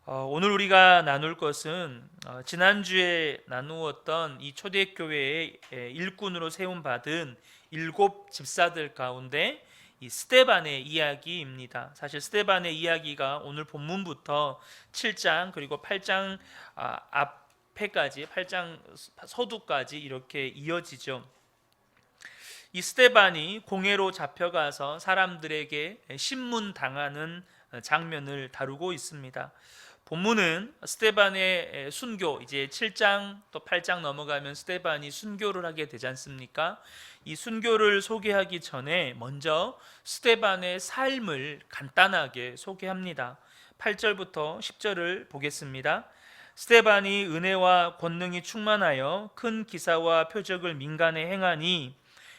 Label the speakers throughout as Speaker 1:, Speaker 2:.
Speaker 1: 오늘 우리가 나눌 것은 지난주에 나누었던 이 초대교회의 일꾼으로 세움받은 일곱 집사들 가운데 이 스데반의 이야기입니다. 사실 스데반의 이야기가 오늘 본문부터 7장 그리고 8장 앞에까지 8장 서두까지 이렇게 이어지죠. 이 스데반이 공회로 잡혀가서 사람들에게 신문당하는 장면을 다루고 있습니다. 본문은 스데반의 순교, 이제 7장 또 8장 넘어가면 스데반이 순교를 하게 되지 않습니까? 이 순교를 소개하기 전에 먼저 스데반의 삶을 간단하게 소개합니다. 8절부터 10절을 보겠습니다. 스데반이 은혜와 권능이 충만하여 큰 기사와 표적을 민간에 행하니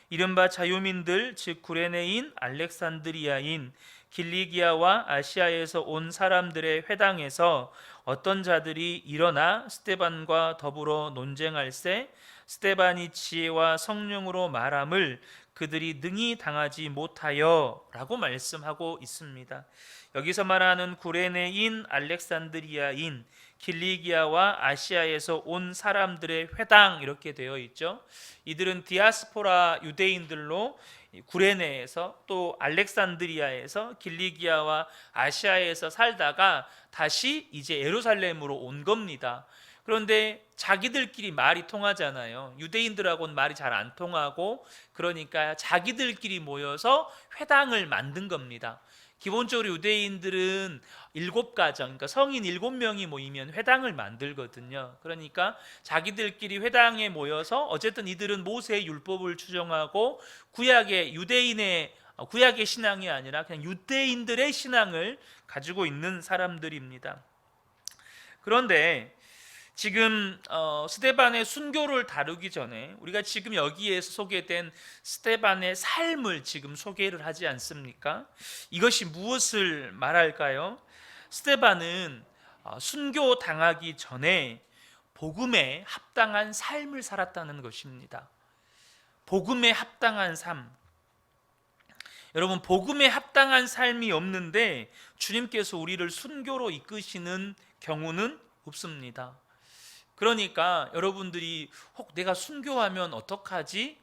Speaker 1: 이른바 자유민들 즉 구레네인 알렉산드리아인 길리기아와 아시아에서 온 사람들의 회당에서 어떤 자들이 일어나 스데반과 더불어 논쟁할세 스데반이 지혜와 성령으로 말함을 그들이 능히 당하지 못하여 라고 말씀하고 있습니다. 여기서 말하는 구레네인 알렉산드리아인 길리기아와 아시아에서 온 사람들의 회당 이렇게 되어 있죠. 이들은 디아스포라 유대인들로 구레네에서 또 알렉산드리아에서 길리기아와 아시아에서 살다가 다시 이제 예루살렘으로 온 겁니다. 그런데 자기들끼리 말이 통하잖아요. 유대인들하고는 말이 잘 안 통하고, 그러니까 자기들끼리 모여서 회당을 만든 겁니다. 기본적으로 유대인들은 7가정, 그러니까 성인 7명이 모이면 회당을 만들거든요. 그러니까 자기들끼리 회당에 모여서 어쨌든 이들은 모세의 율법을 추정하고 구약의 구약의 신앙이 아니라 그냥 유대인들의 신앙을 가지고 있는 사람들입니다. 그런데 지금 스데반의 순교를 다루기 전에 우리가 지금 여기에서 소개된 스데반의 삶을 지금 소개를 하지 않습니까? 이것이 무엇을 말할까요? 스데반은 순교 당하기 전에 복음에 합당한 삶을 살았다는 것입니다. 복음에 합당한 삶. 여러분, 복음에 합당한 삶이 없는데 주님께서 우리를 순교로 이끄시는 경우는 없습니다. 그러니까 여러분들이 혹 내가 순교하면 어떡하지?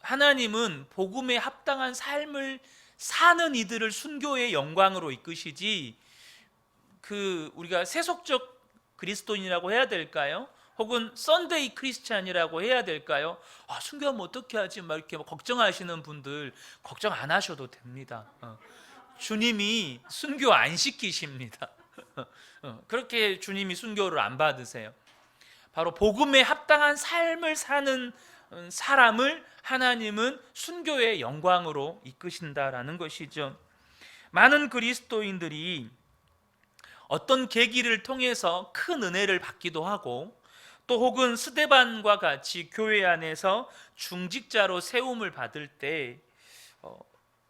Speaker 1: 하나님은 복음에 합당한 삶을 사는 이들을 순교의 영광으로 이끄시지, 우리가 세속적 그리스도인이라고 해야 될까요? 혹은 썬데이 크리스찬이라고 해야 될까요? 순교하면 어떻게 하지? 막 이렇게 걱정하시는 분들 걱정 안 하셔도 됩니다. 주님이 순교 안 시키십니다. 그렇게 주님이 순교를 안 받으세요. 바로 복음에 합당한 삶을 사는 사람을 하나님은 순교의 영광으로 이끄신다라는 것이죠. 많은 그리스도인들이 어떤 계기를 통해서 큰 은혜를 받기도 하고, 또 혹은 스데반과 같이 교회 안에서 중직자로 세움을 받을 때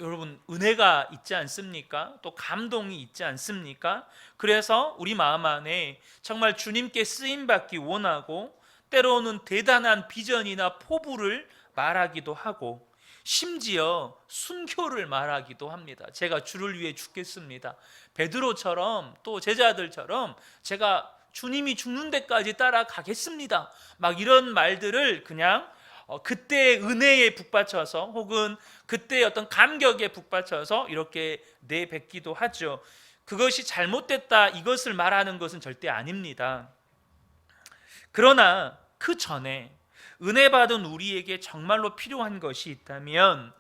Speaker 1: 여러분 은혜가 있지 않습니까? 또 감동이 있지 않습니까? 그래서 우리 마음 안에 정말 주님께 쓰임받기 원하고, 때로는 대단한 비전이나 포부를 말하기도 하고, 심지어 순교를 말하기도 합니다. 제가 주를 위해 죽겠습니다. 베드로처럼 또 제자들처럼 제가 주님이 죽는 데까지 따라가겠습니다. 막 이런 말들을 그냥 그때의 은혜에 북받쳐서 혹은 그때의 어떤 감격에 북받쳐서 이렇게 내뱉기도 하죠. 그것이 잘못됐다 이것을 말하는 것은 절대 아닙니다. 그러나 그 전에 은혜 받은 우리에게 정말로 필요한 것이 있다면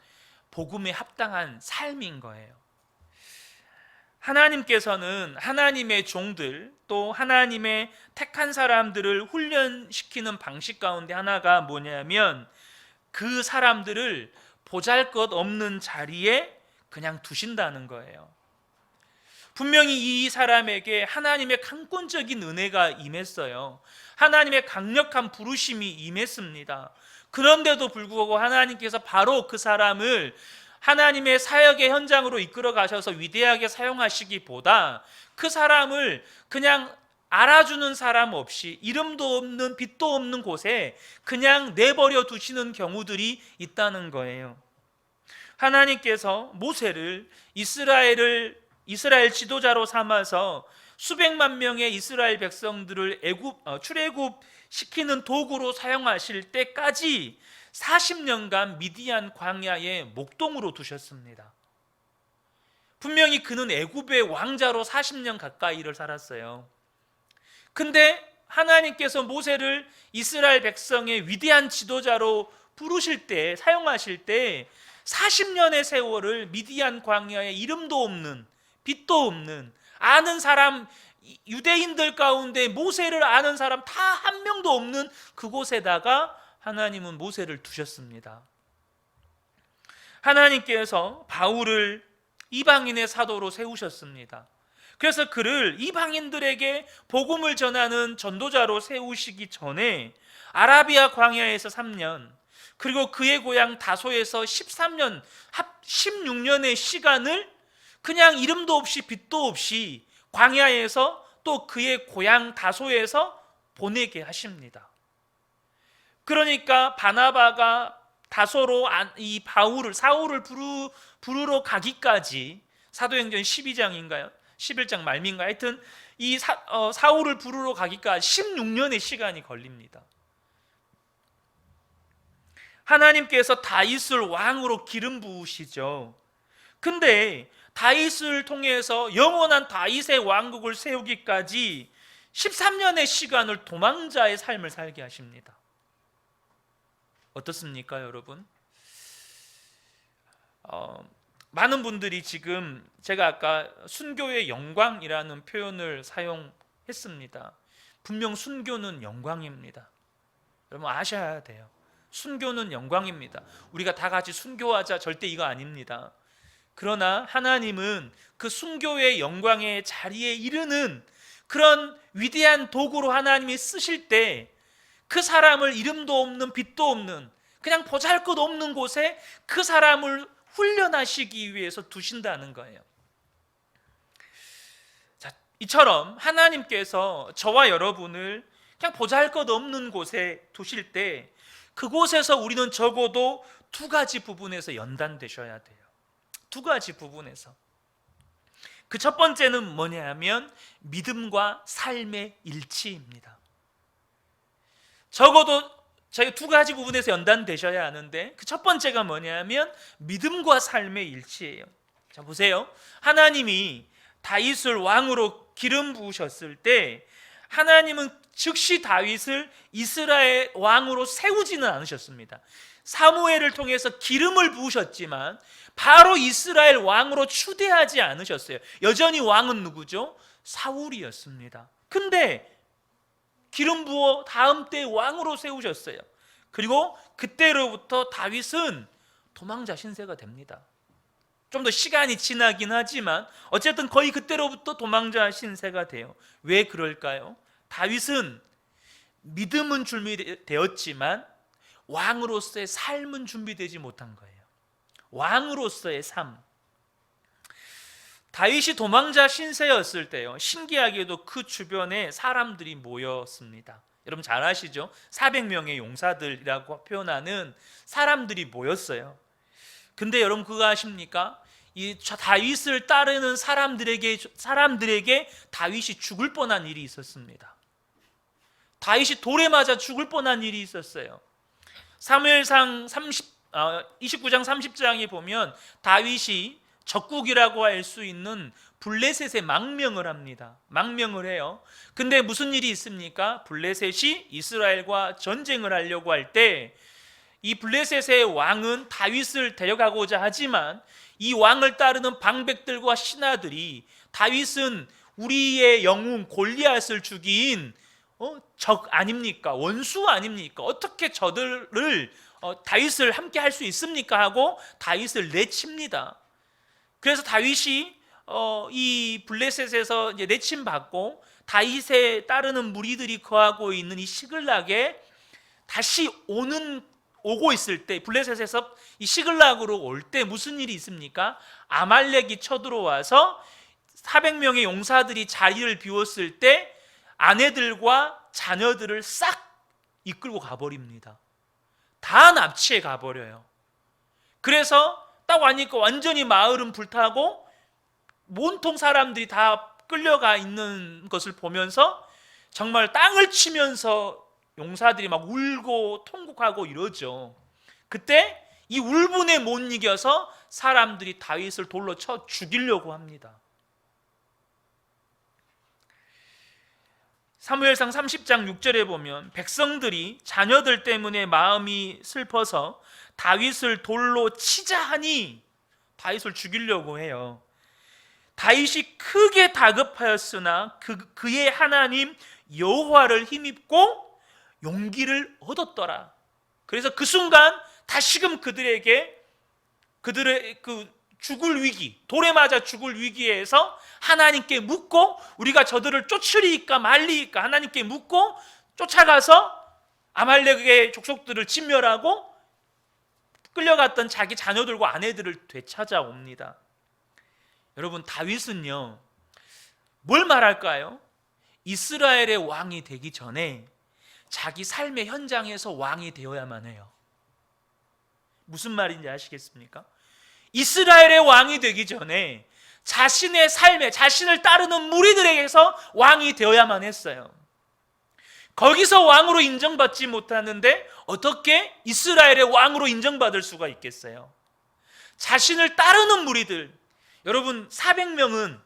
Speaker 1: 복음에 합당한 삶인 거예요. 하나님께서는 하나님의 종들 또 하나님의 택한 사람들을 훈련시키는 방식 가운데 하나가 뭐냐면 그 사람들을 보잘것없는 자리에 그냥 두신다는 거예요. 분명히 이 사람에게 하나님의 강권적인 은혜가 임했어요. 하나님의 강력한 부르심이 임했습니다. 그런데도 불구하고 하나님께서 바로 그 사람을 하나님의 사역의 현장으로 이끌어 가셔서 위대하게 사용하시기보다 그 사람을 그냥 알아주는 사람 없이 이름도 없는 빛도 없는 곳에 그냥 내버려 두시는 경우들이 있다는 거예요. 하나님께서 모세를 이스라엘 지도자로 삼아서 수백만 명의 이스라엘 백성들을 출애굽 시키는 도구로 사용하실 때까지 40년간 미디안 광야에 목동으로 두셨습니다. 분명히 그는 애굽의 왕자로 40년 가까이를 살았어요. 근데 하나님께서 모세를 이스라엘 백성의 위대한 지도자로 부르실 때, 사용하실 때 40년의 세월을 미디안 광야에 이름도 없는, 빛도 없는, 아는 사람, 유대인들 가운데 모세를 아는 사람 다 한 명도 없는 그곳에다가 하나님은 모세를 두셨습니다. 하나님께서 바울을 이방인의 사도로 세우셨습니다. 그래서 그를 이방인들에게 복음을 전하는 전도자로 세우시기 전에 아라비아 광야에서 3년, 그리고 그의 고향 다소에서 13년, 합 16년의 시간을 그냥 이름도 없이 빛도 없이 광야에서 또 그의 고향 다소에서 보내게 하십니다. 그러니까 바나바가 다소로 이 사울을 부르러 가기까지, 사도행전 12장인가요? 11장 말미인가? 하여튼 이 사울을 부르러 가기까지 16년의 시간이 걸립니다. 하나님께서 다윗을 왕으로 기름 부으시죠. 근데 다윗을 통해서 영원한 다윗의 왕국을 세우기까지 13년의 시간을 도망자의 삶을 살게 하십니다. 어떻습니까, 여러분? 많은 분들이 지금 제가 아까 순교의 영광이라는 표현을 사용했습니다. 분명 순교는 영광입니다. 여러분 아셔야 돼요. 순교는 영광입니다. 우리가 다 같이 순교하자, 절대 이거 아닙니다. 그러나 하나님은 그 순교의 영광의 자리에 이르는 그런 위대한 도구로 하나님이 쓰실 때 그 사람을 이름도 없는 빛도 없는 그냥 보잘것없는 곳에 그 사람을 훈련하시기 위해서 두신다는 거예요. 자, 이처럼 하나님께서 저와 여러분을 그냥 보잘것없는 곳에 두실 때 그곳에서 우리는 적어도 두 가지 부분에서 연단되셔야 돼요. 두 가지 부분에서. 그 첫 번째는 뭐냐면 믿음과 삶의 일치입니다. 적어도 저희 두 가지 부분에서 연단되셔야 하는데 그 첫 번째가 뭐냐면 믿음과 삶의 일치예요. 자, 보세요. 하나님이 다윗을 왕으로 기름 부으셨을 때 하나님은 즉시 다윗을 이스라엘 왕으로 세우지는 않으셨습니다. 사무엘을 통해서 기름을 부으셨지만 바로 이스라엘 왕으로 추대하지 않으셨어요. 여전히 왕은 누구죠? 사울이었습니다. 근데 기름 부어 다음 때 왕으로 세우셨어요. 그리고 그때로부터 다윗은 도망자 신세가 됩니다. 좀 더 시간이 지나긴 하지만 어쨌든 거의 그때로부터 도망자 신세가 돼요. 왜 그럴까요? 다윗은 믿음은 준비되었지만 왕으로서의 삶은 준비되지 못한 거예요. 왕으로서의 삶. 다윗이 도망자 신세였을 때요, 신기하게도 그 주변에 사람들이 모였습니다. 여러분 잘 아시죠? 400명의 용사들이라고 표현하는 사람들이 모였어요. 근데 여러분 그거 아십니까? 이 다윗을 따르는 사람들에게 다윗이 죽을 뻔한 일이 있었습니다. 다윗이 돌에 맞아 죽을 뻔한 일이 있었어요. 사무엘상 29장 30장에 보면 다윗이 적국이라고 할 수 있는 블레셋에 망명을 합니다. 망명을 해요. 근데 무슨 일이 있습니까? 블레셋이 이스라엘과 전쟁을 하려고 할 때 이 블레셋의 왕은 다윗을 데려가고자 하지만 이 왕을 따르는 방백들과 신하들이 다윗은 우리의 영웅 골리앗을 죽인 적 아닙니까? 원수 아닙니까? 어떻게 저들을 다윗을 함께 할 수 있습니까? 하고 다윗을 내칩니다. 그래서 다윗이 이 블레셋에서 이제 내침 받고 다윗에 따르는 무리들이 거하고 있는 이 시글락에 다시 오고 있을 때, 블레셋에서 이 시글락으로 올 때 무슨 일이 있습니까? 아말렉이 쳐들어와서 400명의 용사들이 자리를 비웠을 때 아내들과 자녀들을 싹 이끌고 가버립니다. 다 납치해 가버려요. 그래서 딱 와니까 완전히 마을은 불타고 온통 사람들이 다 끌려가 있는 것을 보면서 정말 땅을 치면서 용사들이 막 울고 통곡하고 이러죠. 그때 이 울분에 못 이겨서 사람들이 다윗을 돌로 쳐 죽이려고 합니다. 사무엘상 30장 6절에 보면 백성들이 자녀들 때문에 마음이 슬퍼서 다윗을 돌로 치자 하니 다윗을 죽이려고 해요. 다윗이 크게 다급하였으나 그의 하나님 여호와를 힘입고 용기를 얻었더라. 그래서 그 순간 다시금 그들의 그 죽을 위기, 돌에 맞아 죽을 위기에서 하나님께 묻고, 우리가 저들을 쫓으리까 말리까 하나님께 묻고 쫓아가서 아말렉의 족속들을 진멸하고 끌려갔던 자기 자녀들과 아내들을 되찾아옵니다. 여러분, 다윗은요 뭘 말할까요? 이스라엘의 왕이 되기 전에 자기 삶의 현장에서 왕이 되어야만 해요. 무슨 말인지 아시겠습니까? 이스라엘의 왕이 되기 전에 자신의 삶에, 자신을 따르는 무리들에게서 왕이 되어야만 했어요. 거기서 왕으로 인정받지 못하는데 어떻게 이스라엘의 왕으로 인정받을 수가 있겠어요? 자신을 따르는 무리들, 여러분 400명은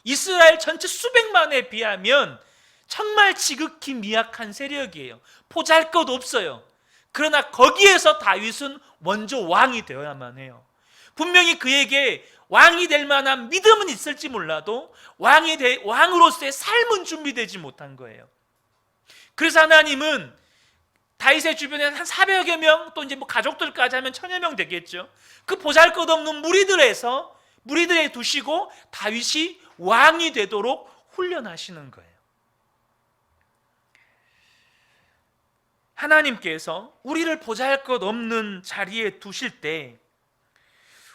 Speaker 1: 이스라엘 전체 수백만에 비하면 정말 지극히 미약한 세력이에요. 보잘것 없어요. 그러나 거기에서 다윗은 먼저 왕이 되어야만 해요. 분명히 그에게 왕이 될 만한 믿음은 있을지 몰라도 왕으로서의 삶은 준비되지 못한 거예요. 그래서 하나님은 다윗의 주변에 한 400여 명, 또 이제 뭐 가족들까지 하면 1000여 명 되겠죠. 그 보잘것없는 무리들에 두시고 다윗이 왕이 되도록 훈련하시는 거예요. 하나님께서 우리를 보잘것없는 자리에 두실 때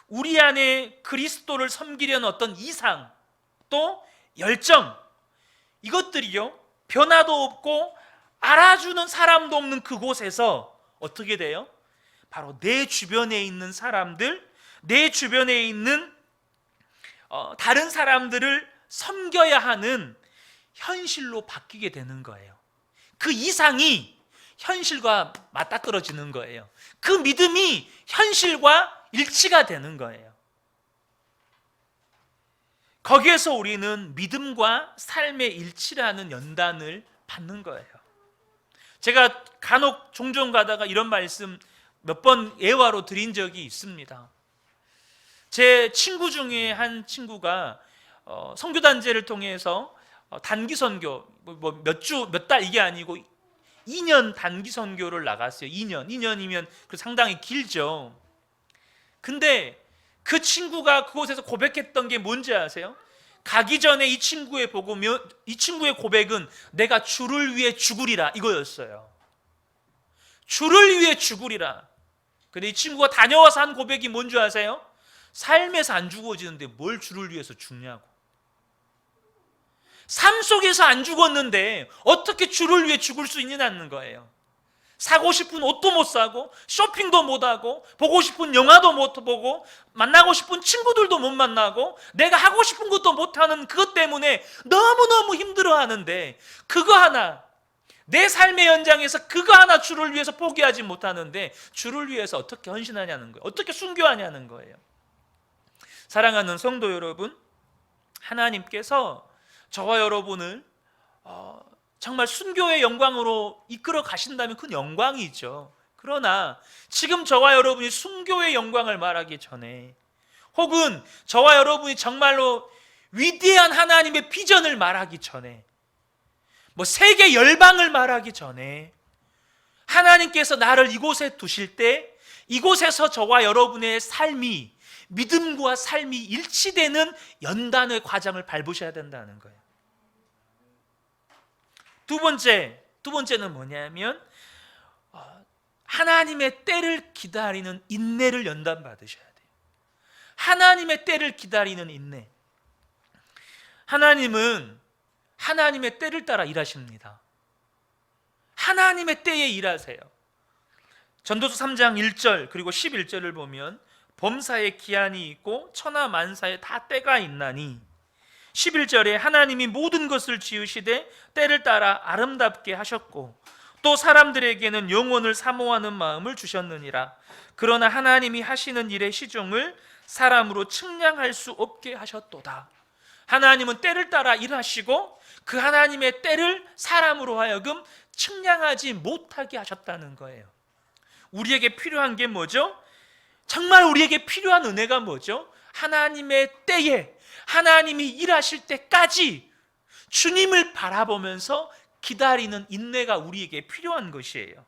Speaker 1: 우리 안에 그리스도를 섬기려는 어떤 이상, 또 열정, 이것들이요 변화도 없고 알아주는 사람도 없는 그곳에서 어떻게 돼요? 바로 내 주변에 있는 사람들, 내 주변에 있는 다른 사람들을 섬겨야 하는 현실로 바뀌게 되는 거예요. 그 이상이 현실과 맞닥뜨려지는 거예요. 그 믿음이 현실과 일치가 되는 거예요. 거기에서 우리는 믿음과 삶의 일치라는 연단을 받는 거예요. 제가 간혹 종종 가다가 이런 말씀 몇 번 예화로 드린 적이 있습니다. 제 친구 중에 한 친구가 선교단체를 통해서 단기 선교, 몇 주, 몇 달 이게 아니고 2년 단기 선교를 나갔어요. 2년이면 상당히 길죠. 근데 그 친구가 그곳에서 고백했던 게 뭔지 아세요? 가기 전에 이 친구의 고백은 내가 주를 위해 죽으리라 이거였어요. 주를 위해 죽으리라. 근데 이 친구가 다녀와서 한 고백이 뭔지 아세요? 삶에서 안 죽어지는데 뭘 주를 위해서 죽냐고. 삶 속에서 안 죽었는데 어떻게 주를 위해 죽을 수 있느냐는 거예요. 사고 싶은 옷도 못 사고, 쇼핑도 못 하고, 보고 싶은 영화도 못 보고, 만나고 싶은 친구들도 못 만나고, 내가 하고 싶은 것도 못 하는 그것 때문에 너무너무 힘들어 하는데, 그거 하나, 내 삶의 현장에서 그거 하나 주를 위해서 포기하지 못하는데, 주를 위해서 어떻게 헌신하냐는 거예요. 어떻게 순교하냐는 거예요. 사랑하는 성도 여러분, 하나님께서 저와 여러분을 정말 순교의 영광으로 이끌어 가신다면 그 영광이죠. 그러나 지금 저와 여러분이 순교의 영광을 말하기 전에, 혹은 저와 여러분이 정말로 위대한 하나님의 비전을 말하기 전에, 세계 열방을 말하기 전에, 하나님께서 나를 이곳에 두실 때 이곳에서 저와 여러분의 삶이, 믿음과 삶이 일치되는 연단의 과정을 밟으셔야 된다는 거예요. 두 번째는 뭐냐면 하나님의 때를 기다리는 인내를 연단받으셔야 돼요. 하나님의 때를 기다리는 인내. 하나님은 하나님의 때를 따라 일하십니다. 하나님의 때에 일하세요. 전도서 3장 1절 그리고 11절을 보면 범사에 기한이 있고 천하 만사에 다 때가 있나니 11절에 하나님이 모든 것을 지으시되 때를 따라 아름답게 하셨고 또 사람들에게는 영혼을 사모하는 마음을 주셨느니라. 그러나 하나님이 하시는 일의 시종을 사람으로 측량할 수 없게 하셨도다. 하나님은 때를 따라 일하시고 그 하나님의 때를 사람으로 하여금 측량하지 못하게 하셨다는 거예요. 우리에게 필요한 게 뭐죠? 정말 우리에게 필요한 은혜가 뭐죠? 하나님의 때에, 하나님이 일하실 때까지 주님을 바라보면서 기다리는 인내가 우리에게 필요한 것이에요.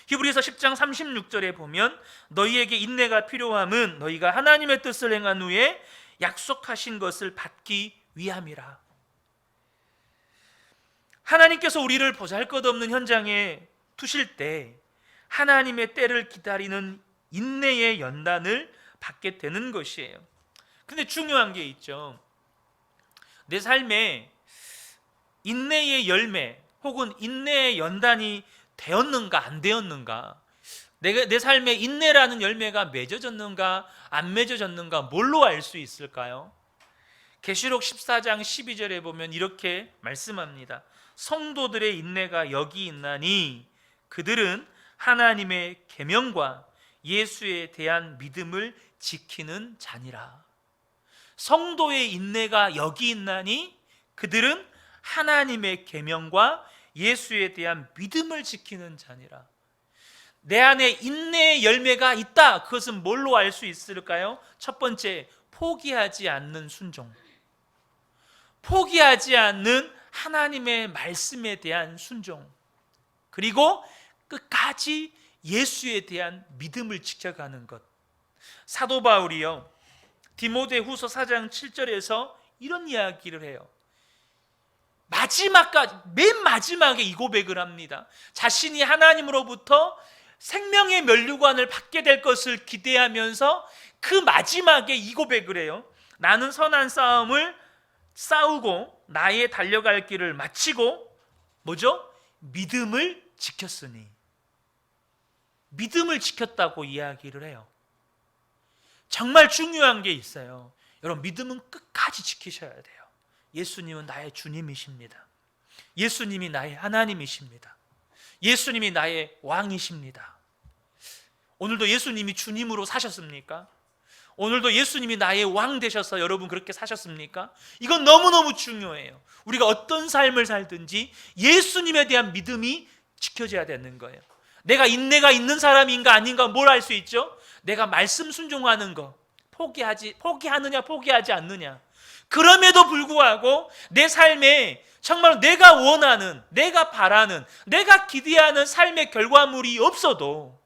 Speaker 1: 히브리서 10장 36절에 보면 너희에게 인내가 필요함은 너희가 하나님의 뜻을 행한 후에 약속하신 것을 받기 위함이라. 하나님께서 우리를 보잘것없는 현장에 두실 때 하나님의 때를 기다리는 인내의 연단을 받게 되는 것이에요. 근데 중요한 게 있죠. 내 삶에 인내의 열매 혹은 인내의 연단이 되었는가 안 되었는가, 내 삶에 인내라는 열매가 맺어졌는가 안 맺어졌는가 뭘로 알 수 있을까요? 계시록 14장 12절에 보면 이렇게 말씀합니다. 성도들의 인내가 여기 있나니 그들은 하나님의 계명과 예수에 대한 믿음을 지키는 자니라. 성도의 인내가 여기 있나니 그들은 하나님의 계명과 예수에 대한 믿음을 지키는 자니라. 내 안에 인내의 열매가 있다. 그것은 뭘로 알 수 있을까요? 첫 번째, 포기하지 않는 순종. 포기하지 않는 하나님의 말씀에 대한 순종. 그리고 끝까지 예수에 대한 믿음을 지켜가는 것. 사도 바울이요, 디모데후서 4장 7절에서 이런 이야기를 해요. 마지막까지, 맨 마지막에 이 고백을 합니다. 자신이 하나님으로부터 생명의 면류관을 받게 될 것을 기대하면서 그 마지막에 이 고백을 해요. 나는 선한 싸움을 싸우고 나의 달려갈 길을 마치고 뭐죠? 믿음을 지켰으니. 믿음을 지켰다고 이야기를 해요. 정말 중요한 게 있어요. 여러분, 믿음은 끝까지 지키셔야 돼요. 예수님은 나의 주님이십니다. 예수님이 나의 하나님이십니다. 예수님이 나의 왕이십니다. 오늘도 예수님이 주님으로 사셨습니까? 오늘도 예수님이 나의 왕 되셔서 여러분 그렇게 사셨습니까? 이건 너무너무 중요해요. 우리가 어떤 삶을 살든지 예수님에 대한 믿음이 지켜져야 되는 거예요. 내가 인내가 있는 사람인가 아닌가 뭘 알 수 있죠? 내가 말씀 순종하는 거 포기하느냐 포기하지 않느냐. 그럼에도 불구하고 내 삶에 정말 내가 원하는, 내가 바라는, 내가 기대하는 삶의 결과물이 없어도,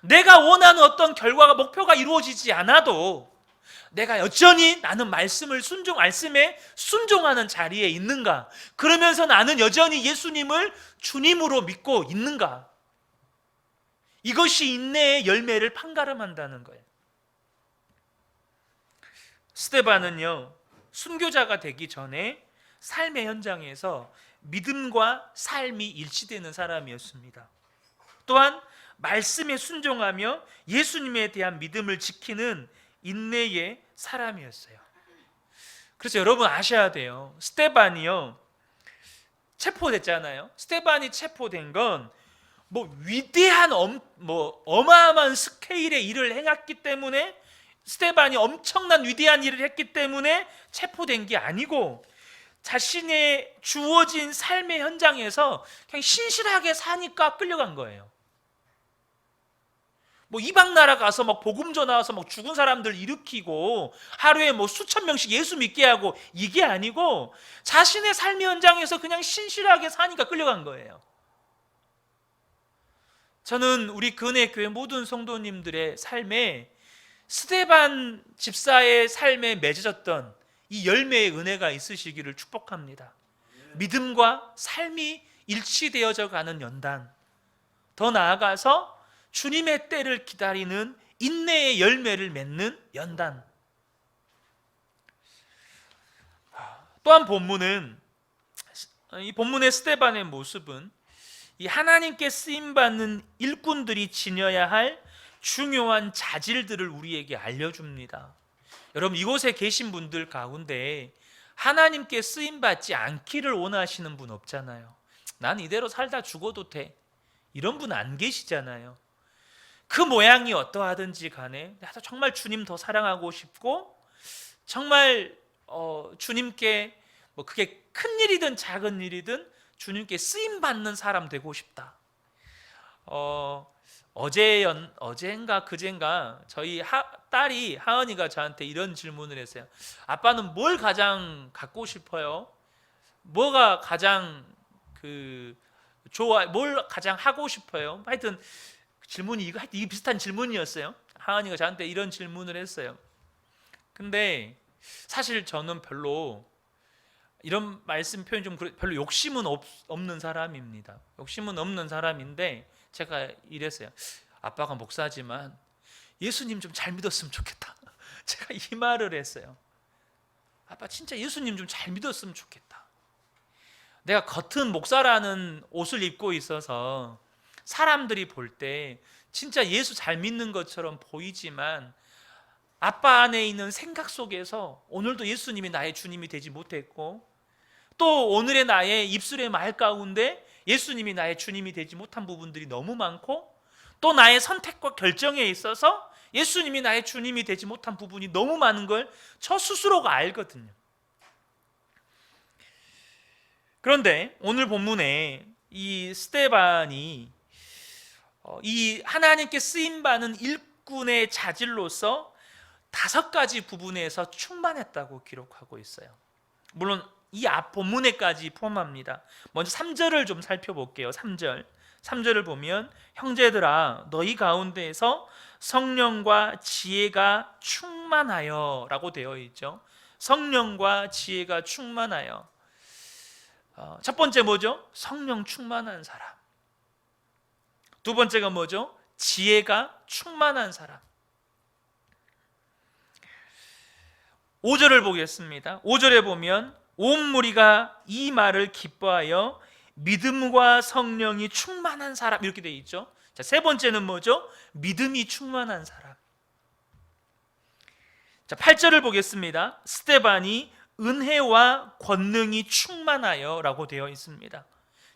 Speaker 1: 내가 원하는 어떤 결과가, 목표가 이루어지지 않아도 내가 여전히 나는 말씀에 순종하는 자리에 있는가? 그러면서 나는 여전히 예수님을 주님으로 믿고 있는가? 이것이 인내의 열매를 판가름한다는 거예요. 스데반은요, 순교자가 되기 전에 삶의 현장에서 믿음과 삶이 일치되는 사람이었습니다. 또한 말씀에 순종하며 예수님에 대한 믿음을 지키는 인내의 사람이었어요. 그래서 여러분 아셔야 돼요. 스데반이요, 체포됐잖아요. 스데반이 체포된 건 위대한 어마어마한 스케일의 일을 행했기 때문에, 스데반이 엄청난 위대한 일을 했기 때문에 체포된 게 아니고 자신의 주어진 삶의 현장에서 그냥 신실하게 사니까 끌려간 거예요. 이방 나라 가서 복음 전하서 죽은 사람들 일으키고 하루에 수천 명씩 예수 믿게 하고 이게 아니고 자신의 삶의 현장에서 그냥 신실하게 사니까 끌려간 거예요. 저는 우리 근혜교회 모든 성도님들의 삶에 스데반 집사의 삶에 맺어졌던 이 열매의 은혜가 있으시기를 축복합니다. 믿음과 삶이 일치되어져 가는 연단, 더 나아가서 주님의 때를 기다리는 인내의 열매를 맺는 연단. 또한 이 본문의 스데반의 모습은 이 하나님께 쓰임받는 일꾼들이 지녀야 할 중요한 자질들을 우리에게 알려줍니다. 여러분, 이곳에 계신 분들 가운데 하나님께 쓰임받지 않기를 원하시는 분 없잖아요. 난 이대로 살다 죽어도 돼, 이런 분 안 계시잖아요. 그 모양이 어떠하든지 간에 나도 정말 주님 더 사랑하고 싶고, 정말 주님께 뭐 그게 큰 일이든 작은 일이든 주님께 쓰임받는 사람 되고 싶다. 어제인가 그젠가 저희 딸이, 하은이가 저한테 이런 질문을 했어요. 아빠는 뭘 가장 갖고 싶어요? 뭐가 가장 좋아? 뭘 가장 하고 싶어요? 하여튼 질문이 이 비슷한 질문이었어요. 하은이가 저한테 이런 질문을 했어요. 근데 사실 저는 별로 이런 말씀 표현 좀 별로 욕심은 없는 사람입니다. 욕심은 없는 사람인데 제가 이랬어요. 아빠가 목사지만 예수님 좀 잘 믿었으면 좋겠다. 제가 이 말을 했어요. 아빠 진짜 예수님 좀 잘 믿었으면 좋겠다. 내가 겉은 목사라는 옷을 입고 있어서 사람들이 볼 때 진짜 예수 잘 믿는 것처럼 보이지만 아빠 안에 있는 생각 속에서 오늘도 예수님이 나의 주님이 되지 못했고, 또 오늘의 나의 입술의 말 가운데 예수님이 나의 주님이 되지 못한 부분들이 너무 많고, 또 나의 선택과 결정에 있어서 예수님이 나의 주님이 되지 못한 부분이 너무 많은 걸 저 스스로가 알거든요. 그런데 오늘 본문에 이 스데반이 이 하나님께 쓰임받는 일꾼의 자질로서 5가지 부분에서 충만했다고 기록하고 있어요. 물론 이 앞 본문에까지 포함합니다. 먼저 3절을 좀 살펴볼게요. 3절을 보면 형제들아 너희 가운데에서 성령과 지혜가 충만하여 라고 되어 있죠. 성령과 지혜가 충만하여. 첫 번째 뭐죠? 성령 충만한 사람. 두 번째가 뭐죠? 지혜가 충만한 사람. 5절을 보겠습니다. 5절에 보면 온 무리가 이 말을 기뻐하여 믿음과 성령이 충만한 사람, 이렇게 되어 있죠. 자, 세 번째는 뭐죠? 믿음이 충만한 사람. 자, 8절을 보겠습니다. 스데반이 은혜와 권능이 충만하여 라고 되어 있습니다.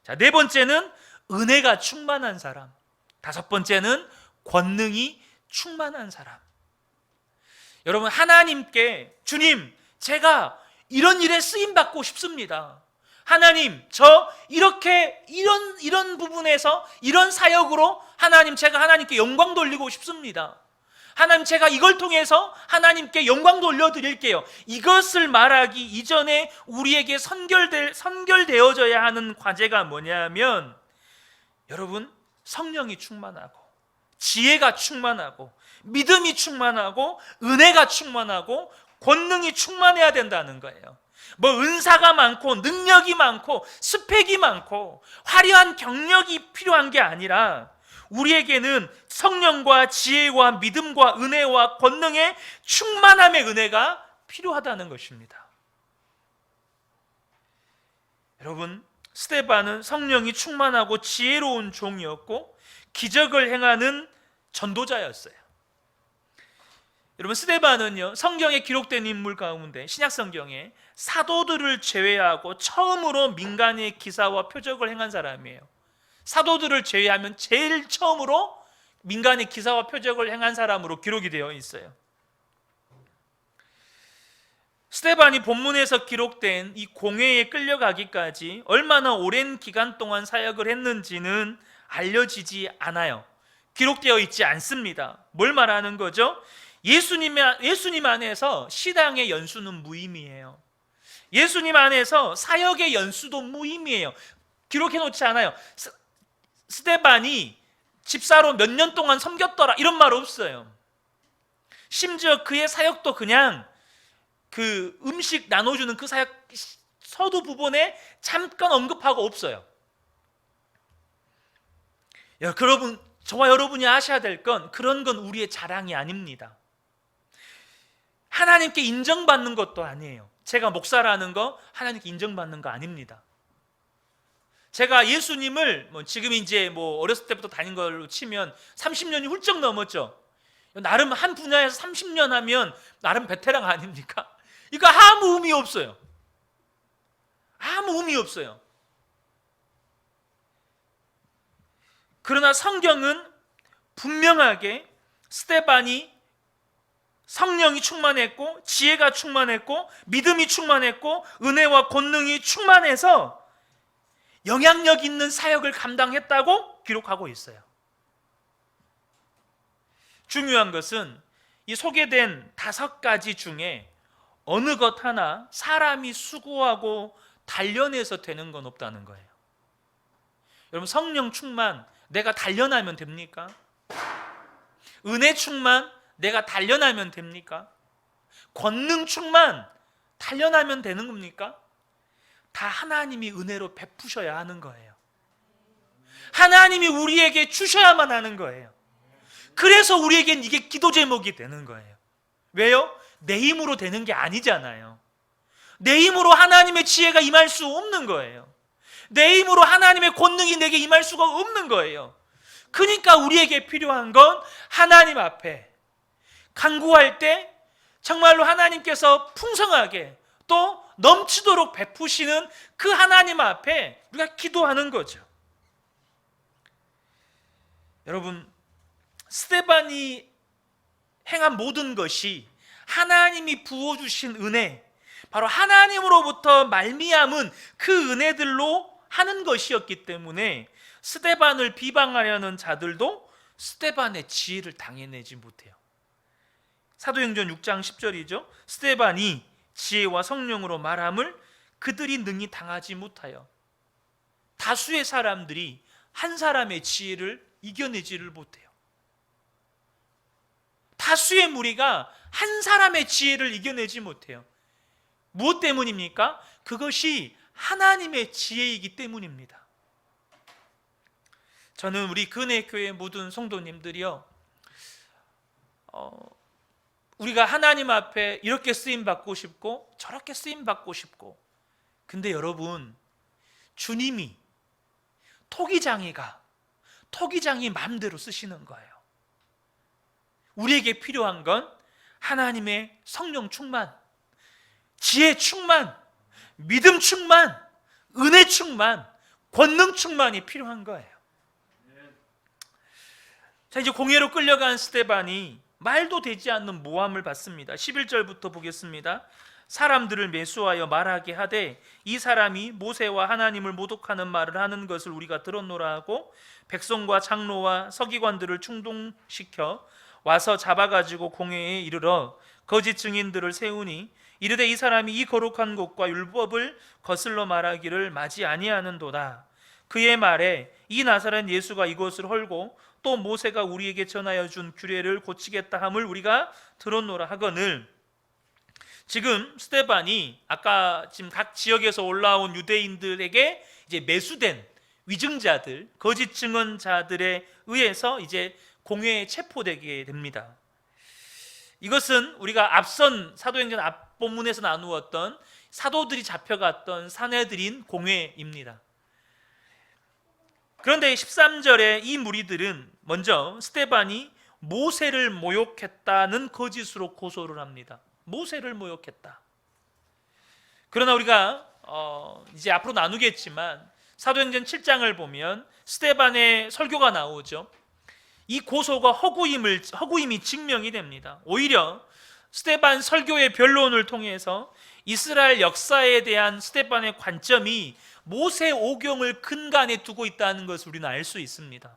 Speaker 1: 자, 네 번째는 은혜가 충만한 사람. 5번째는 권능이 충만한 사람. 여러분, 하나님께 주님, 제가 이런 일에 쓰임 받고 싶습니다. 하나님, 저 이렇게 이런 부분에서 이런 사역으로 하나님, 제가 하나님께 영광 돌리고 싶습니다. 하나님, 제가 이걸 통해서 하나님께 영광 돌려드릴게요. 이것을 말하기 이전에 우리에게 선결되어져야 하는 과제가 뭐냐면, 여러분, 성령이 충만하고 지혜가 충만하고 믿음이 충만하고 은혜가 충만하고 권능이 충만해야 된다는 거예요. 뭐 은사가 많고 능력이 많고 스펙이 많고 화려한 경력이 필요한 게 아니라 우리에게는 성령과 지혜와 믿음과 은혜와 권능의 충만함의 은혜가 필요하다는 것입니다. 여러분, 스데반은 성령이 충만하고 지혜로운 종이었고 기적을 행하는 전도자였어요. 여러분, 스데반은요, 성경에 기록된 인물 가운데 신약 성경에 사도들을 제외하고 처음으로 민간의 기사와 표적을 행한 사람이에요. 사도들을 제외하면 제일 처음으로 민간의 기사와 표적을 행한 사람으로 기록이 되어 있어요. 스데반이 본문에서 기록된 이 공회에 끌려가기까지 얼마나 오랜 기간 동안 사역을 했는지는 알려지지 않아요. 기록되어 있지 않습니다. 뭘 말하는 거죠? 예수님 안에서 시당의 연수는 무의미해요. 예수님 안에서 사역의 연수도 무의미해요. 기록해 놓지 않아요. 스데반이 집사로 몇 년 동안 섬겼더라 이런 말 없어요. 심지어 그의 사역도 그냥 그 음식 나눠주는 그 사역 서두 부분에 잠깐 언급하고 없어요. 여러분, 저와 여러분이 아셔야 될 건 그런 건 우리의 자랑이 아닙니다. 하나님께 인정받는 것도 아니에요. 제가 목사라는 거 하나님께 인정받는 거 아닙니다. 제가 예수님을 지금 이제 어렸을 때부터 다닌 걸로 치면 30년이 훌쩍 넘었죠. 나름 한 분야에서 30년 하면 나름 베테랑 아닙니까? 이거 아무 의미 없어요. 아무 의미 없어요. 그러나 성경은 분명하게 스데반이 성령이 충만했고 지혜가 충만했고 믿음이 충만했고 은혜와 권능이 충만해서 영향력 있는 사역을 감당했다고 기록하고 있어요. 중요한 것은 이 소개된 5가지 중에 어느 것 하나 사람이 수고하고 단련해서 되는 건 없다는 거예요. 여러분, 성령 충만 내가 단련하면 됩니까? 은혜 충만 내가 단련하면 됩니까? 권능 충만 단련하면 되는 겁니까? 다 하나님이 은혜로 베푸셔야 하는 거예요. 하나님이 우리에게 주셔야만 하는 거예요. 그래서 우리에겐 이게 기도 제목이 되는 거예요. 왜요? 내 힘으로 되는 게 아니잖아요. 내 힘으로 하나님의 지혜가 임할 수 없는 거예요. 내 힘으로 하나님의 권능이 내게 임할 수가 없는 거예요. 그러니까 우리에게 필요한 건 하나님 앞에 간구할 때 정말로 하나님께서 풍성하게 또 넘치도록 베푸시는 그 하나님 앞에 우리가 기도하는 거죠. 여러분, 스데반이 행한 모든 것이 하나님이 부어주신 은혜, 바로 하나님으로부터 말미암은 그 은혜들로 하는 것이었기 때문에 스데반을 비방하려는 자들도 스데반의 지혜를 당해내지 못해요. 사도행전 6장 10절이죠. 스데반이 지혜와 성령으로 말함을 그들이 능히 당하지 못하여 다수의 사람들이 한 사람의 지혜를 이겨내지를 못해요. 다수의 무리가 한 사람의 지혜를 이겨내지 못해요. 무엇 때문입니까? 그것이 하나님의 지혜이기 때문입니다. 저는 우리 근혜교회 모든 성도님들이요, 우리가 하나님 앞에 이렇게 쓰임받고 싶고 저렇게 쓰임받고 싶고, 근데 여러분, 주님이 토기장이 마음대로 쓰시는 거예요. 우리에게 필요한 건 하나님의 성령 충만, 지혜 충만, 믿음 충만, 은혜 충만, 권능 충만이 필요한 거예요. 자, 이제 공회로 끌려간 스데반이 말도 되지 않는 모함을 받습니다. 11절부터 보겠습니다. 사람들을 매수하여 말하게 하되 이 사람이 모세와 하나님을 모독하는 말을 하는 것을 우리가 들었노라 하고 백성과 장로와 서기관들을 충동시켜 와서 잡아가지고 공회에 이르러 거짓 증인들을 세우니 이르되 이 사람이 이 거룩한 곳과 율법을 거슬러 말하기를 마지 아니하는도다. 그의 말에 이 나사렛 예수가 이곳을 헐고 또 모세가 우리에게 전하여 준 규례를 고치겠다 함을 우리가 들었노라 하거늘. 지금 스데반이 아까 지금 각 지역에서 올라온 유대인들에게 이제 매수된 위증자들, 거짓 증언자들에 의해서 이제 공회에 체포되게 됩니다. 이것은 우리가 앞선 사도행전 앞본문에서 나누었던 사도들이 잡혀갔던 사내들인 공회입니다. 그런데 13절에 이 무리들은 먼저 스데반이 모세를 모욕했다는 거짓으로 고소를 합니다. 모세를 모욕했다. 그러나 우리가 이제 앞으로 나누겠지만 사도행전 7장을 보면 스데반의 설교가 나오죠. 이 고소가 허구임이 증명이 됩니다. 오히려 스데반 설교의 변론을 통해서 이스라엘 역사에 대한 스데반의 관점이 모세 오경을 근간에 두고 있다는 것을 우리는 알 수 있습니다.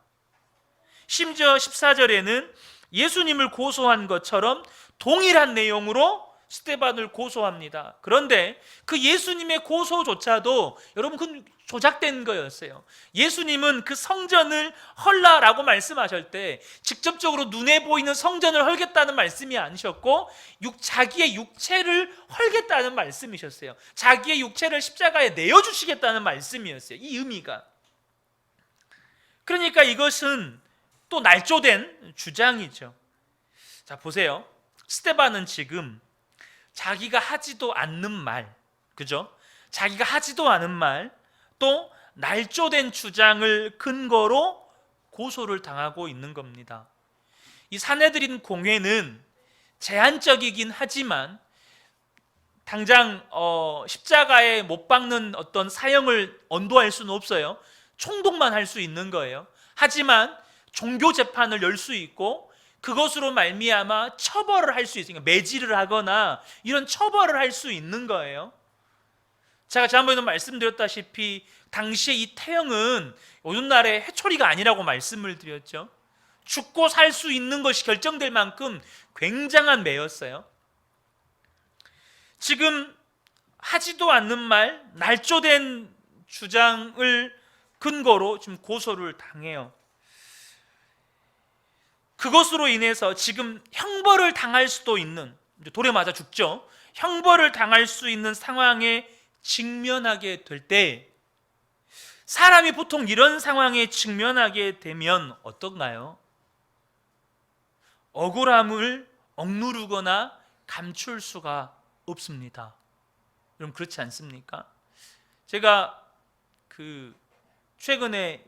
Speaker 1: 심지어 14절에는 예수님을 고소한 것처럼 동일한 내용으로 스데반을 고소합니다. 그런데 그 예수님의 고소조차도 여러분, 그건 조작된 거였어요. 예수님은 그 성전을 헐라라고 말씀하실 때 직접적으로 눈에 보이는 성전을 헐겠다는 말씀이 아니셨고 자기의 육체를 헐겠다는 말씀이셨어요. 자기의 육체를 십자가에 내어주시겠다는 말씀이었어요. 이 의미가. 그러니까 이것은 또 날조된 주장이죠. 자, 보세요. 스데반은 지금 자기가 하지도 않는 말, 그죠? 자기가 하지도 않은 말, 또 날조된 주장을 근거로 고소를 당하고 있는 겁니다. 이 사내들인 공회는 제한적이긴 하지만 당장 십자가에 못 박는 어떤 사형을 언도할 수는 없어요. 총독만 할 수 있는 거예요. 하지만 종교 재판을 열 수 있고 그것으로 말미암아 처벌을 할 수 있으니까 매질을 하거나 이런 처벌을 할 수 있는 거예요. 제가 지난번에도 말씀드렸다시피 당시에 이 태형은 오늘날의 해초리가 아니라고 말씀을 드렸죠. 죽고 살 수 있는 것이 결정될 만큼 굉장한 매였어요. 지금 하지도 않는 말, 날조된 주장을 근거로 지금 고소를 당해요. 그것으로 인해서 지금 형벌을 당할 수도 있는, 돌에 맞아 죽죠. 형벌을 당할 수 있는 상황에 직면하게 될 때 사람이 보통 이런 상황에 직면하게 되면 어떤가요? 억울함을 억누르거나 감출 수가 없습니다. 여러분 그렇지 않습니까? 제가 최근에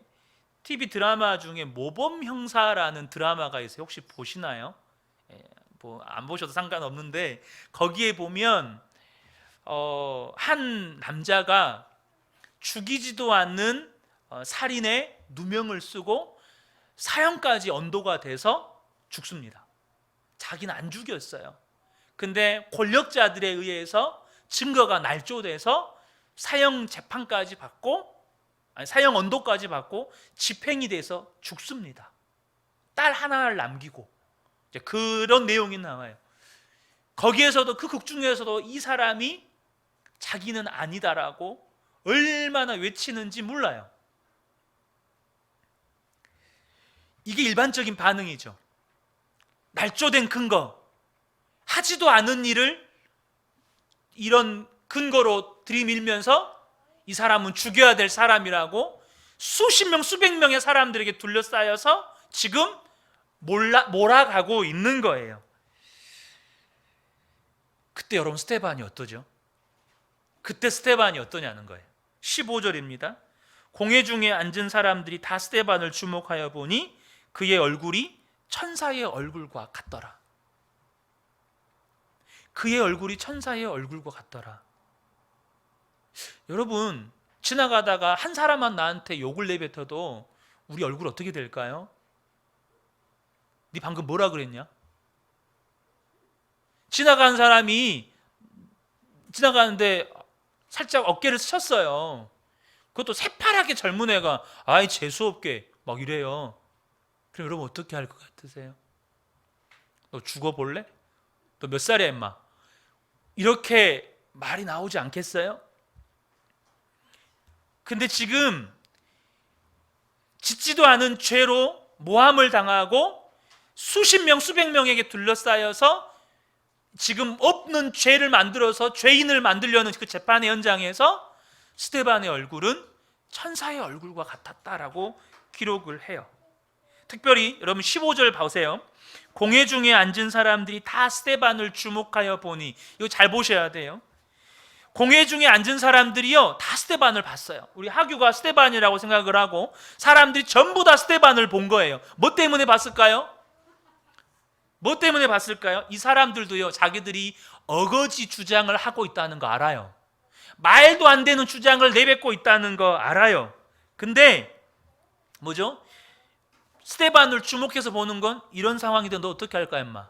Speaker 1: TV 드라마 중에 모범형사라는 드라마가 있어요. 혹시 보시나요? 안 보셔도 상관없는데 거기에 보면 한 남자가 죽이지도 않는 살인에 누명을 쓰고 사형까지 언도가 돼서 죽습니다. 자기는 안 죽였어요. 근데 권력자들에 의해서 증거가 날조돼서 사형 재판까지 받고 사형 언도까지 받고 집행이 돼서 죽습니다. 딸 하나를 남기고 이제 그런 내용이 나와요. 거기에서도 그 극 중에서도 이 사람이 자기는 아니다라고 얼마나 외치는지 몰라요. 이게 일반적인 반응이죠. 날조된 근거, 하지도 않은 일을 이런 근거로 들이밀면서 이 사람은 죽여야 될 사람이라고 수십 명, 수백 명의 사람들에게 둘러싸여서 지금 몰아가고 있는 거예요. 그때 여러분 스데반이 어떠죠? 그때 스데반이 어떠냐는 거예요. 15절입니다. 공회 중에 앉은 사람들이 다 스데반을 주목하여 보니 그의 얼굴이 천사의 얼굴과 같더라. 그의 얼굴이 천사의 얼굴과 같더라. 여러분 지나가다가 한 사람만 나한테 욕을 내뱉어도 우리 얼굴 어떻게 될까요? 네 방금 뭐라 그랬냐? 지나가는 사람이 지나가는데 살짝 어깨를 스쳤어요. 그것도 새파랗게 젊은 애가 아이 재수없게 막 이래요. 그럼 여러분 어떻게 할 것 같으세요? 너 죽어볼래? 너 몇 살이야 임마? 이렇게 말이 나오지 않겠어요? 근데 지금 짓지도 않은 죄로 모함을 당하고 수십 명, 수백 명에게 둘러싸여서 지금 없는 죄를 만들어서 죄인을 만들려는 그 재판의 현장에서 스데반의 얼굴은 천사의 얼굴과 같았다라고 기록을 해요. 특별히 여러분 15절 보세요. 공회 중에 앉은 사람들이 다 스데반을 주목하여 보니, 이거 잘 보셔야 돼요. 공회 중에 앉은 사람들이요 다 스데반을 봤어요. 우리 하규가 스데반이라고 생각을 하고 사람들이 전부 다 스데반을 본 거예요. 뭐 때문에 봤을까요? 뭐 때문에 봤을까요? 이 사람들도요 자기들이 어거지 주장을 하고 있다는 거 알아요. 말도 안 되는 주장을 내뱉고 있다는 거 알아요. 근데 뭐죠? 스데반을 주목해서 보는 건 이런 상황인데 너 어떻게 할 거야 임마?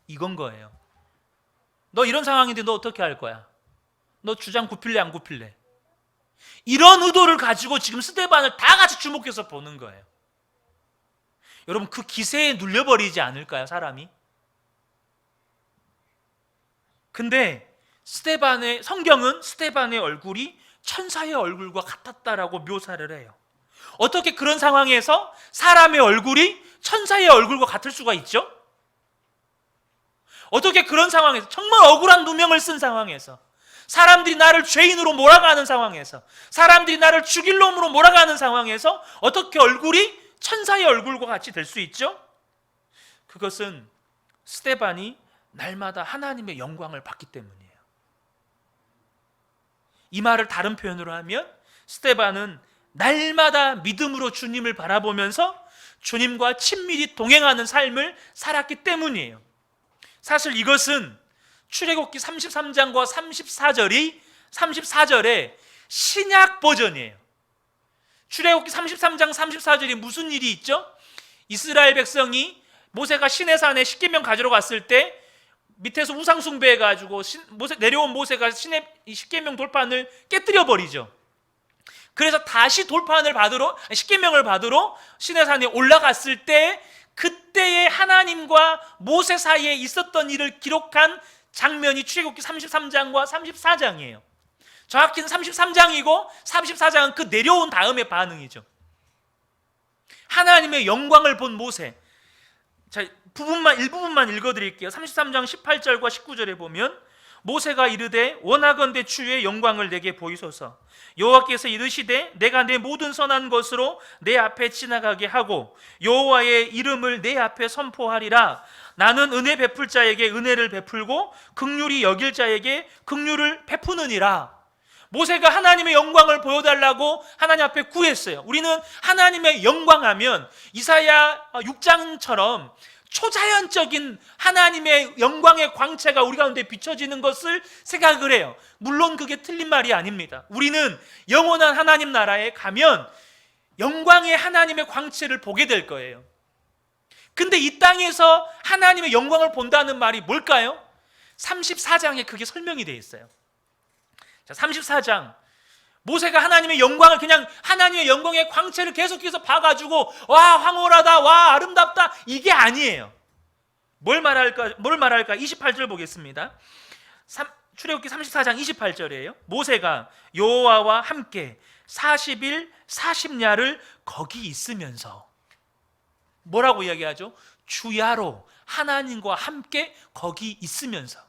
Speaker 1: 이건 거예요. 너 이런 상황인데 너 어떻게 할 거야? 너 주장 굽힐래 안 굽힐래? 이런 의도를 가지고 지금 스데반을 다 같이 주목해서 보는 거예요. 여러분 그 기세에 눌려버리지 않을까요 사람이? 근데 성경은 스데반의 얼굴이 천사의 얼굴과 같았다라고 묘사를 해요. 어떻게 그런 상황에서 사람의 얼굴이 천사의 얼굴과 같을 수가 있죠? 어떻게 그런 상황에서 정말 억울한 누명을 쓴 상황에서 사람들이 나를 죄인으로 몰아가는 상황에서 사람들이 나를 죽일 놈으로 몰아가는 상황에서 어떻게 얼굴이 천사의 얼굴과 같이 될 수 있죠? 그것은 스데반이 날마다 하나님의 영광을 받기 때문이에요. 이 말을 다른 표현으로 하면 스데반은 날마다 믿음으로 주님을 바라보면서 주님과 친밀히 동행하는 삶을 살았기 때문이에요. 사실 이것은 출애굽기 33장과 34절의 신약 버전이에요. 출애굽기 33장 34절이 무슨 일이 있죠? 이스라엘 백성이 모세가 시내산에 십계명 가지러 갔을 때 밑에서 우상 숭배해가지고 내려온 모세가 십계명 돌판을 깨뜨려 버리죠. 그래서 다시 십계명을 받으러 시내산에 올라갔을 때 그때의 하나님과 모세 사이에 있었던 일을 기록한 장면이 출애굽기 33장과 34장이에요. 정확히는 33장이고 34장은 그 내려온 다음의 반응이죠. 하나님의 영광을 본 모세. 자, 일부분만 읽어드릴게요. 33장 18절과 19절에 보면 모세가 이르되 원하건대 주의 영광을 내게 보이소서. 여호와께서 이르시되 내가 내 모든 선한 것으로 내 앞에 지나가게 하고 여호와의 이름을 내 앞에 선포하리라. 나는 은혜 베풀 자에게 은혜를 베풀고 긍휼히 여길 자에게 긍휼을 베푸느니라. 모세가 하나님의 영광을 보여달라고 하나님 앞에 구했어요. 우리는 하나님의 영광하면 이사야 6장처럼 초자연적인 하나님의 영광의 광채가 우리 가운데 비춰지는 것을 생각을 해요. 물론 그게 틀린 말이 아닙니다. 우리는 영원한 하나님 나라에 가면 영광의 하나님의 광채를 보게 될 거예요. 근데 이 땅에서 하나님의 영광을 본다는 말이 뭘까요? 34장에 그게 설명이 되어 있어요. 자, 34장 모세가 하나님의 영광을 그냥 하나님의 영광의 광채를 계속해서 봐가지고 와 황홀하다, 와 아름답다 이게 아니에요. 뭘 말할까? 28절 보겠습니다. 출애굽기 34장 28절이에요. 모세가 여호와와 함께 40일 40야를 거기 있으면서 뭐라고 이야기하죠? 주야로 하나님과 함께 거기 있으면서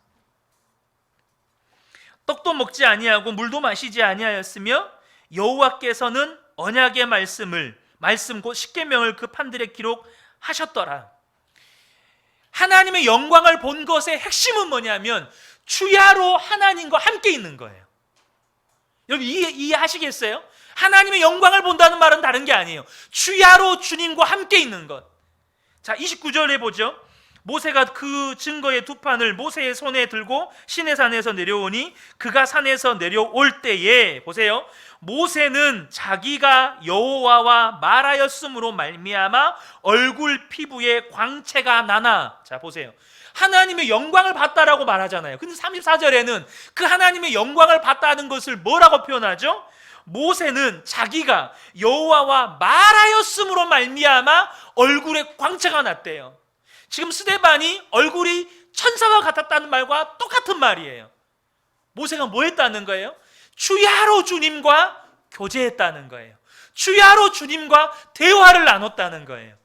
Speaker 1: 떡도 먹지 아니하고 물도 마시지 아니하였으며 여호와께서는 언약의 말씀 곧 십계명을 그 판들에 기록하셨더라. 하나님의 영광을 본 것의 핵심은 뭐냐면 주야로 하나님과 함께 있는 거예요. 여러분 이해하시겠어요? 하나님의 영광을 본다는 말은 다른 게 아니에요. 주야로 주님과 함께 있는 것. 자, 29절에 보죠. 모세가 그 증거의 두 판을 모세의 손에 들고 시내산에서 내려오니 그가 산에서 내려올 때에 보세요. 모세는 자기가 여호와와 말하였으므로 말미암아 얼굴 피부에 광채가 나나. 자, 보세요. 하나님의 영광을 봤다라고 말하잖아요. 근데 34절에는 그 하나님의 영광을 봤다는 것을 뭐라고 표현하죠? 모세는 자기가 여호와와 말하였으므로 말미암아 얼굴에 광채가 났대요. 지금 스데반이 얼굴이 천사와 같았다는 말과 똑같은 말이에요. 모세가 뭐 했다는 거예요? 주야로 주님과 교제했다는 거예요. 주야로 주님과 대화를 나눴다는 거예요.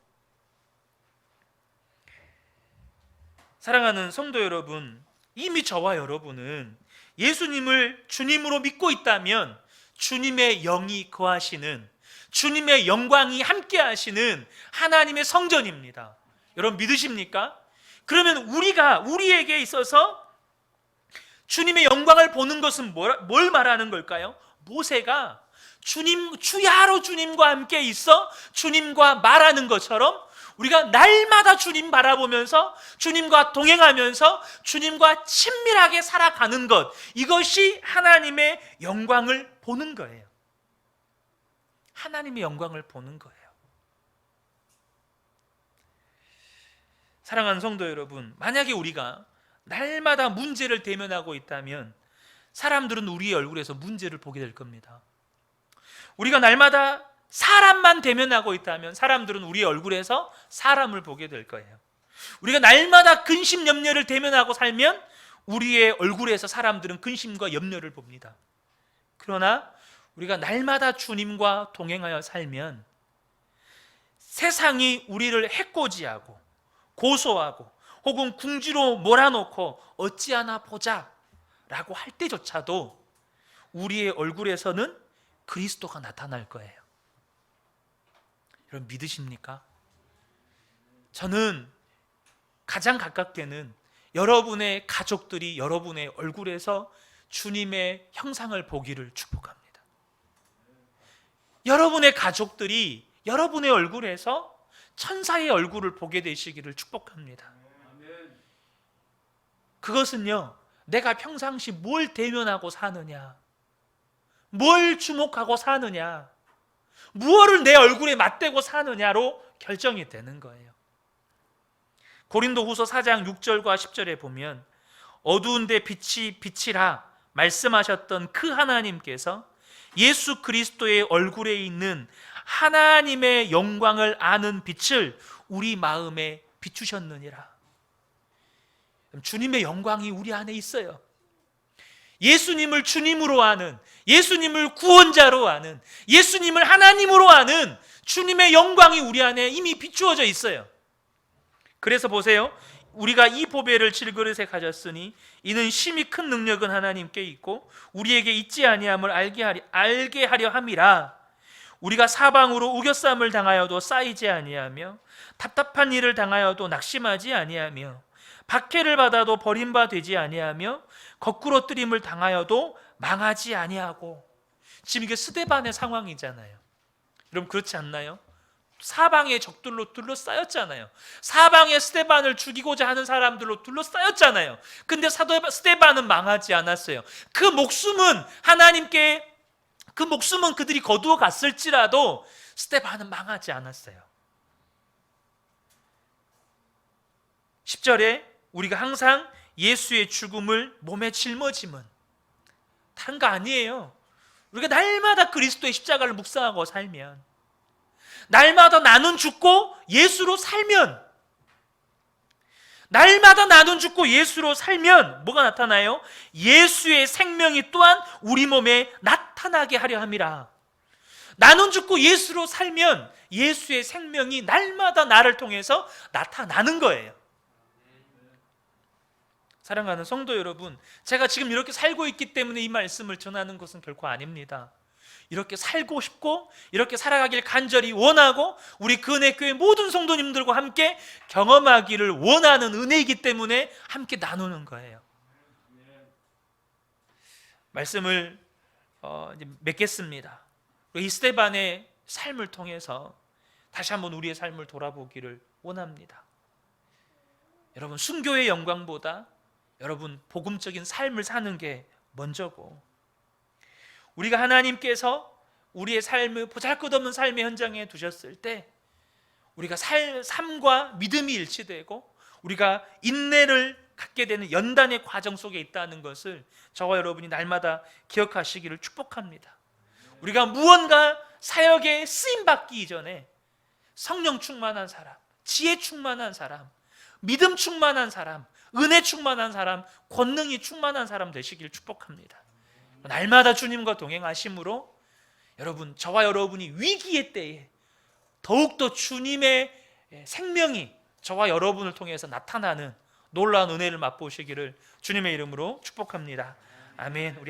Speaker 1: 사랑하는 성도 여러분, 이미 저와 여러분은 예수님을 주님으로 믿고 있다면 주님의 영이 거하시는, 주님의 영광이 함께 하시는 하나님의 성전입니다. 여러분 믿으십니까? 그러면 우리에게 있어서 주님의 영광을 보는 것은 뭘 말하는 걸까요? 모세가 주야로 주님과 함께 있어 주님과 말하는 것처럼 우리가 날마다 주님 바라보면서 주님과 동행하면서 주님과 친밀하게 살아가는 것, 이것이 하나님의 영광을 보는 거예요. 하나님의 영광을 보는 거예요. 사랑하는 성도 여러분, 만약에 우리가 날마다 문제를 대면하고 있다면 사람들은 우리의 얼굴에서 문제를 보게 될 겁니다. 우리가 날마다 사람만 대면하고 있다면 사람들은 우리의 얼굴에서 사람을 보게 될 거예요. 우리가 날마다 근심 염려를 대면하고 살면 우리의 얼굴에서 사람들은 근심과 염려를 봅니다. 그러나 우리가 날마다 주님과 동행하여 살면 세상이 우리를 해코지하고 고소하고 혹은 궁지로 몰아놓고 어찌하나 보자 라고 할 때조차도 우리의 얼굴에서는 그리스도가 나타날 거예요. 여러분 믿으십니까? 저는 가장 가깝게는 여러분의 가족들이 여러분의 얼굴에서 주님의 형상을 보기를 축복합니다. 여러분의 가족들이 여러분의 얼굴에서 천사의 얼굴을 보게 되시기를 축복합니다. 그것은요, 내가 평상시 뭘 대면하고 사느냐, 뭘 주목하고 사느냐, 무엇을 내 얼굴에 맞대고 사느냐로 결정이 되는 거예요. 고린도후서 4장 6절과 10절에 보면 어두운데 빛이 빛이라 말씀하셨던 그 하나님께서 예수 그리스도의 얼굴에 있는 하나님의 영광을 아는 빛을 우리 마음에 비추셨느니라. 주님의 영광이 우리 안에 있어요. 예수님을 주님으로 아는, 예수님을 구원자로 아는, 예수님을 하나님으로 아는 주님의 영광이 우리 안에 이미 비추어져 있어요. 그래서 보세요. 우리가 이 보배를 질그릇에 가졌으니 이는 심히 큰 능력은 하나님께 있고 우리에게 있지 아니함을 알게 하려 함이라. 우리가 사방으로 우겨쌈을 당하여도 쌓이지 아니하며 답답한 일을 당하여도 낙심하지 아니하며 박해를 받아도 버림바 되지 아니하며 거꾸로 뜨림을 당하여도 망하지 아니하고. 지금 이게 스데반의 상황이잖아요. 여러분 그렇지 않나요? 사방의 적들로 둘러싸였잖아요. 사방의 스데반을 죽이고자 하는 사람들로 둘러싸였잖아요. 근데 스데반은 망하지 않았어요. 그 목숨은 그들이 거두어 갔을지라도 스데반은 망하지 않았어요. 10절에 우리가 항상 예수의 죽음을 몸에 짊어짐은 다른 거 아니에요. 우리가 날마다 그리스도의 십자가를 묵상하고 살면, 날마다 나는 죽고 예수로 살면, 날마다 나는 죽고 예수로 살면 뭐가 나타나요? 예수의 생명이 또한 우리 몸에 나타나게 하려 함이라. 나는 죽고 예수로 살면 예수의 생명이 날마다 나를 통해서 나타나는 거예요. 사랑하는 성도 여러분, 제가 지금 이렇게 살고 있기 때문에 이 말씀을 전하는 것은 결코 아닙니다. 이렇게 살고 싶고 이렇게 살아가길 간절히 원하고 우리 근혜교회 모든 성도님들과 함께 경험하기를 원하는 은혜이기 때문에 함께 나누는 거예요. 말씀을 이제 맺겠습니다. 이 스데반의 삶을 통해서 다시 한번 우리의 삶을 돌아보기를 원합니다. 여러분, 순교의 영광보다 여러분 복음적인 삶을 사는 게 먼저고, 우리가 하나님께서 우리의 삶을 보잘것없는 삶의 현장에 두셨을 때 우리가 삶과 믿음이 일치되고 우리가 인내를 갖게 되는 연단의 과정 속에 있다는 것을 저와 여러분이 날마다 기억하시기를 축복합니다. 우리가 무언가 사역에 쓰임받기 이전에 성령 충만한 사람, 지혜 충만한 사람, 믿음 충만한 사람, 은혜 충만한 사람, 권능이 충만한 사람 되시길 축복합니다. 날마다 주님과 동행하심으로 여러분, 저와 여러분이 위기의 때에 더욱더 주님의 생명이 저와 여러분을 통해서 나타나는 놀라운 은혜를 맛보시기를 주님의 이름으로 축복합니다. 아멘.